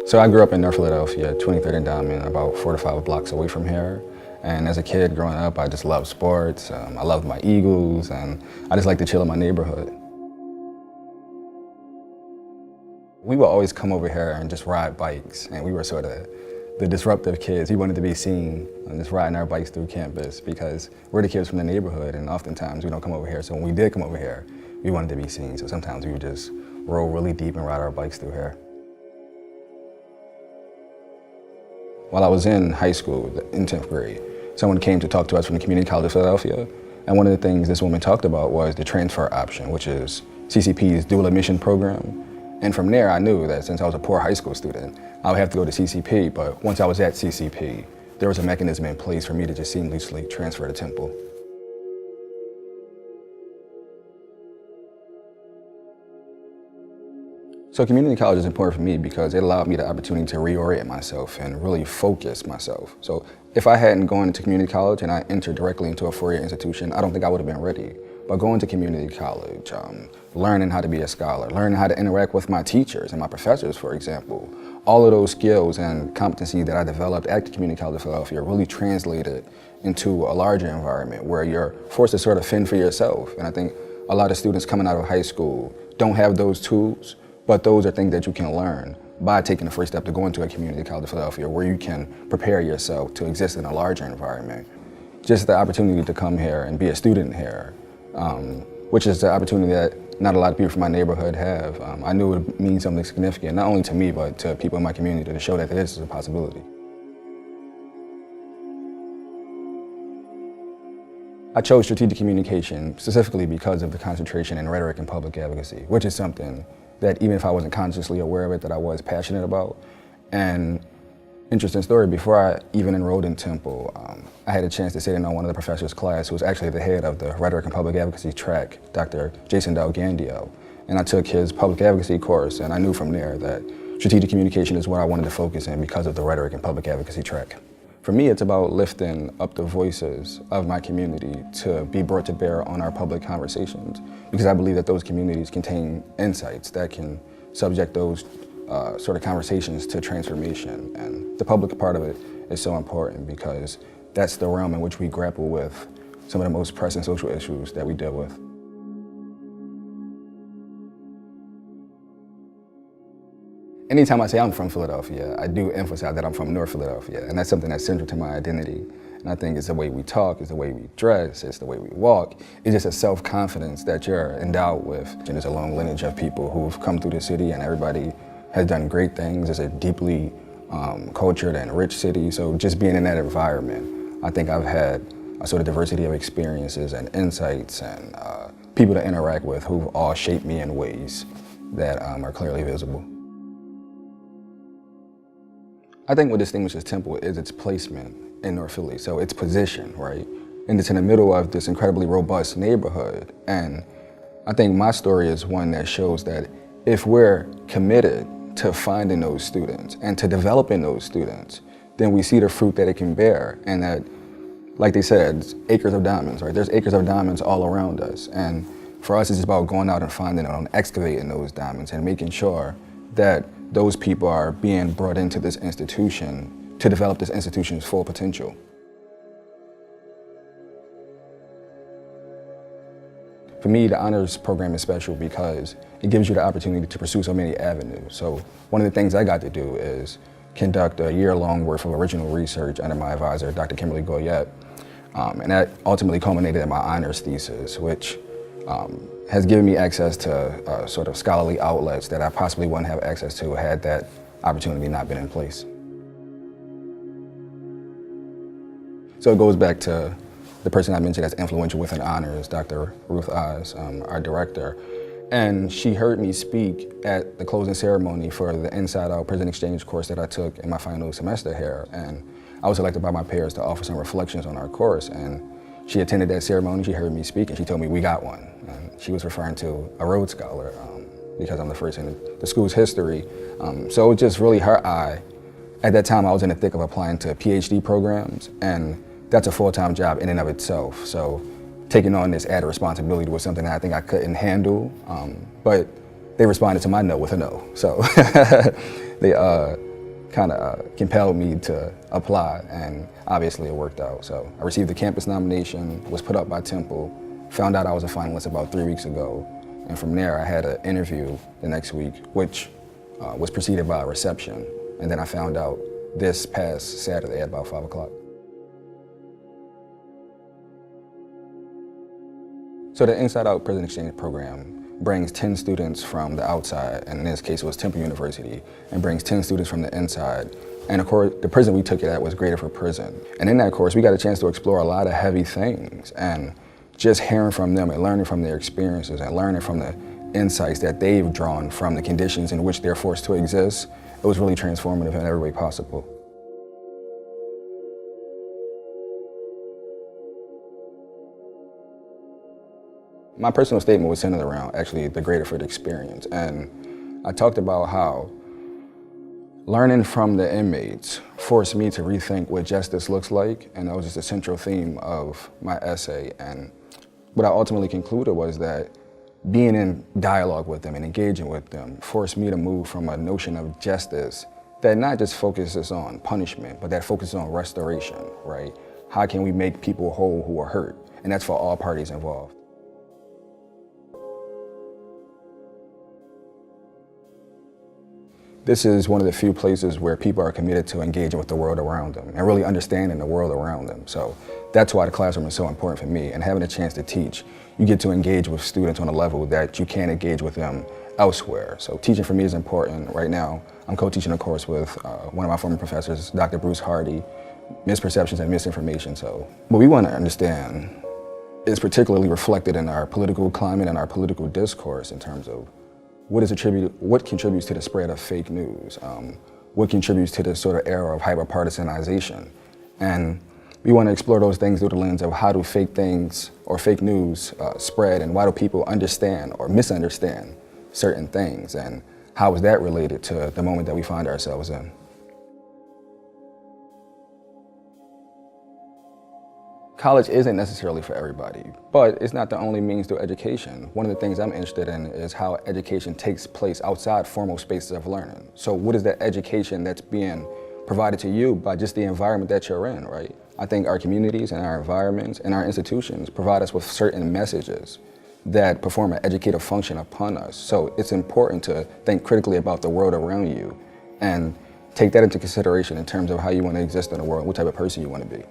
So I grew up in North Philadelphia, 23rd and Diamond, about 4 to 5 blocks away from here. And as a kid growing up, I just loved sports. I loved my Eagles, and I just liked to chill in my neighborhood. We would always come over here and just ride bikes, and we were sort of the disruptive kids. We wanted to be seen and just riding our bikes through campus because we're the kids from the neighborhood, and oftentimes we don't come over here. So when we did come over here, we wanted to be seen. So sometimes we would just roll really deep and ride our bikes through here. While I was in high school, in 10th grade, someone came to talk to us from the Community College of Philadelphia. And one of the things this woman talked about was the transfer option, which is CCP's dual admission program. And from there, I knew that since I was a poor high school student, I would have to go to CCP. But once I was at CCP, there was a mechanism in place for me to just seamlessly transfer to Temple. So community college is important for me because it allowed me the opportunity to reorient myself and really focus myself. So if I hadn't gone into community college and I entered directly into a four-year institution, I don't think I would have been ready. But going to community college, learning how to be a scholar, learning how to interact with my teachers and my professors, for example, all of those skills and competencies that I developed at the Community College of Philadelphia really translated into a larger environment where you're forced to sort of fend for yourself. And I think a lot of students coming out of high school don't have those tools. But those are things that you can learn by taking the first step to go into a Community College of Philadelphia where you can prepare yourself to exist in a larger environment. Just the opportunity to come here and be a student here, which is the opportunity that not a lot of people from my neighborhood have. I knew it would mean something significant, not only to me, but to people in my community to show that this is a possibility. I chose strategic communication specifically because of the concentration in rhetoric and public advocacy, which is something that even if I wasn't consciously aware of it, that I was passionate about. And interesting story, before I even enrolled in Temple, I had a chance to sit in on one of the professor's class who was actually the head of the rhetoric and public advocacy track, Dr. Jason Dalgandio. And I took his public advocacy course, and I knew from there that strategic communication is what I wanted to focus in because of the rhetoric and public advocacy track. For me, it's about lifting up the voices of my community to be brought to bear on our public conversations, because I believe that those communities contain insights that can subject those sort of conversations to transformation. And the public part of it is so important because that's the realm in which we grapple with some of the most pressing social issues that we deal with. Anytime I say I'm from Philadelphia, I do emphasize that I'm from North Philadelphia, and that's something that's central to my identity. And I think it's the way we talk, it's the way we dress, it's the way we walk. It's just a self-confidence that you're endowed with. And there's a long lineage of people who've come through the city, and everybody has done great things. It's a deeply cultured and rich city, so just being in that environment, I think I've had a sort of diversity of experiences and insights and people to interact with who've all shaped me in ways that are clearly visible. I think what distinguishes Temple is its placement in North Philly, so its position, right? And it's in the middle of this incredibly robust neighborhood. And I think my story is one that shows that if we're committed to finding those students and to developing those students, then we see the fruit that it can bear. And that, like they said, it's acres of diamonds, right? There's acres of diamonds all around us. And for us, it's about going out and finding them, excavating those diamonds and making sure that those people are being brought into this institution to develop this institution's full potential. For me, the honors program is special because it gives you the opportunity to pursue so many avenues. So one of the things I got to do is conduct a year-long worth of original research under my advisor, Dr. Kimberly Goyette. And that ultimately culminated in my honors thesis, which has given me access to sort of scholarly outlets that I possibly wouldn't have access to had that opportunity not been in place. So it goes back to the person I mentioned that's influential within honors, Dr. Ruth Oz, our director. And she heard me speak at the closing ceremony for the Inside Out Prison Exchange course that I took in my final semester here. And I was elected by my peers to offer some reflections on our course. And she attended that ceremony, she heard me speak, and she told me we got one. And she was referring to a Rhodes Scholar because I'm the first in the school's history. So it was just really her eye. At that time, I was in the thick of applying to PhD programs, and that's a full-time job in and of itself. So taking on this added responsibility was something that I think I couldn't handle, but they responded to my no with a no. So kind of compelled me to apply, and obviously it worked out. So I received the campus nomination, was put up by Temple, found out I was a finalist about 3 weeks ago, and from there I had an interview the next week, which was preceded by a reception, and then I found out this past Saturday at about 5 o'clock. So the Inside Out Prison Exchange Program brings 10 students from the outside, and in this case it was Temple University, and brings 10 students from the inside. And of course, the prison we took it at was Greater for Prison. And in that course, we got a chance to explore a lot of heavy things, and just hearing from them and learning from their experiences and learning from the insights that they've drawn from the conditions in which they're forced to exist, it was really transformative in every way possible. My personal statement was centered around actually the Greater for the experience, and I talked about how learning from the inmates forced me to rethink what justice looks like, and that was just a central theme of my essay. And what I ultimately concluded was that being in dialogue with them and engaging with them forced me to move from a notion of justice that not just focuses on punishment, but that focuses on restoration, right? How can we make people whole who are hurt? And that's for all parties involved. This is one of the few places where people are committed to engaging with the world around them and really understanding the world around them. So that's why the classroom is so important for me, and having a chance to teach, you get to engage with students on a level that you can't engage with them elsewhere. So teaching for me is important. Right now, I'm co-teaching a course with one of my former professors, Dr. Bruce Hardy, Misperceptions and Misinformation. So what we want to understand is particularly reflected in our political climate and our political discourse in terms of what contributes to the spread of fake news, what contributes to this sort of era of hyper-partisanization. And we want to explore those things through the lens of how do fake things or fake news spread, and why do people understand or misunderstand certain things, and how is that related to the moment that we find ourselves in. College isn't necessarily for everybody, but it's not the only means to education. One of the things I'm interested in is how education takes place outside formal spaces of learning. So what is that education that's being provided to you by just the environment that you're in, right? I think our communities and our environments and our institutions provide us with certain messages that perform an educative function upon us. So it's important to think critically about the world around you and take that into consideration in terms of how you want to exist in the world, what type of person you want to be.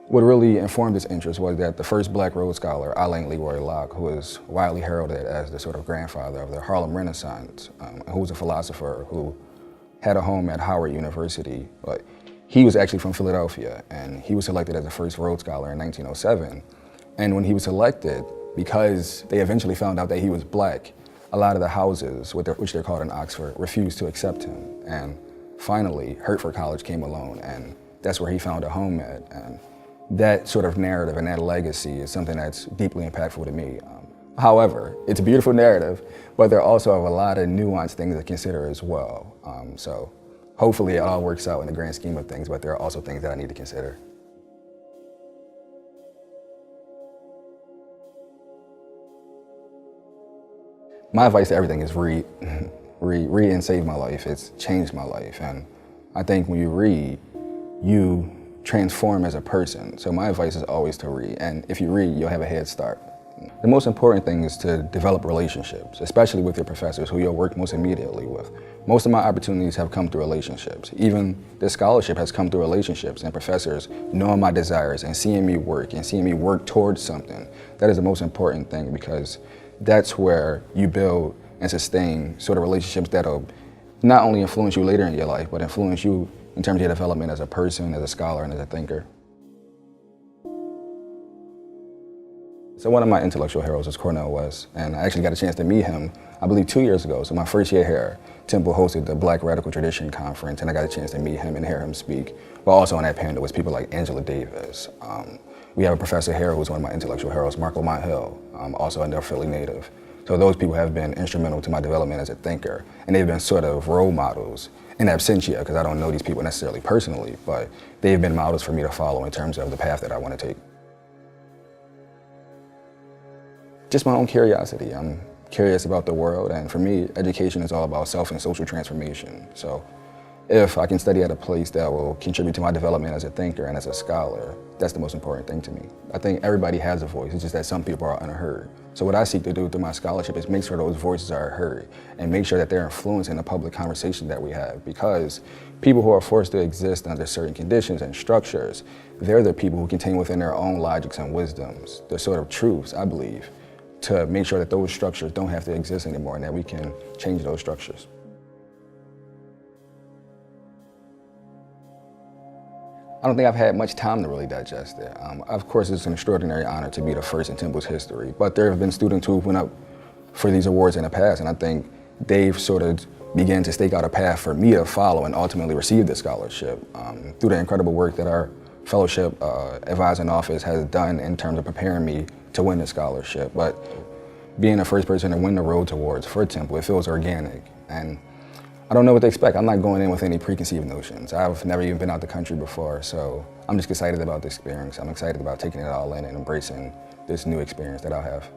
What really informed this interest was that the first Black Rhodes Scholar, Alain Leroy Locke, who is widely heralded as the sort of grandfather of the Harlem Renaissance, who was a philosopher who had a home at Howard University, but he was actually from Philadelphia, and he was selected as the first Rhodes Scholar in 1907. And when he was selected, because they eventually found out that he was Black, a lot of the houses, which they're called in Oxford, refused to accept him. And finally, Hertford College came along, and that's where he found a home at. And that sort of narrative and that legacy is something that's deeply impactful to me. However, it's a beautiful narrative, but there also have a lot of nuanced things to consider as well. So hopefully it all works out in the grand scheme of things, but there are also things that I need to consider. My advice to everything is read. Read and save my life. It's changed my life. And I think when you read, you transform as a person. So my advice is always to read. And if you read, you'll have a head start. The most important thing is to develop relationships, especially with your professors who you'll work most immediately with. Most of my opportunities have come through relationships. Even this scholarship has come through relationships and professors knowing my desires and seeing me work towards something. That is the most important thing, because that's where you build and sustain sort of relationships that'll not only influence you later in your life, but influence you in terms of your development as a person, as a scholar, and as a thinker. So one of my intellectual heroes is Cornel West, and I actually got a chance to meet him, I believe 2 years ago. So my first year here, Temple hosted the Black Radical Tradition Conference, and I got a chance to meet him and hear him speak. But also on that panel was people like Angela Davis. We have a professor here who's one of my intellectual heroes, Mark Lamont Hill, also a Philly native. So those people have been instrumental to my development as a thinker, and they've been sort of role models in absentia, because I don't know these people necessarily personally, but they've been models for me to follow in terms of the path that I want to take. Just my own curiosity. I'm curious about the world, and for me, education is all about self and social transformation. So if I can study at a place that will contribute to my development as a thinker and as a scholar, that's the most important thing to me. I think everybody has a voice, it's just that some people are unheard. So what I seek to do through my scholarship is make sure those voices are heard and make sure that they're influencing the public conversation that we have, because people who are forced to exist under certain conditions and structures, they're the people who contain within their own logics and wisdoms, the sort of truths, I believe, to make sure that those structures don't have to exist anymore and that we can change those structures. I don't think I've had much time to really digest it. Of course, it's an extraordinary honor to be the first in Temple's history, but there have been students who went up for these awards in the past, and I think they've sort of began to stake out a path for me to follow and ultimately receive the scholarship through the incredible work that our fellowship advising office has done in terms of preparing me to win the scholarship. But being the first person to win the Rhodes Awards for Temple, it feels organic. And I don't know what to expect. I'm not going in with any preconceived notions. I've never even been out the country before, so I'm just excited about the experience. I'm excited about taking it all in and embracing this new experience that I'll have.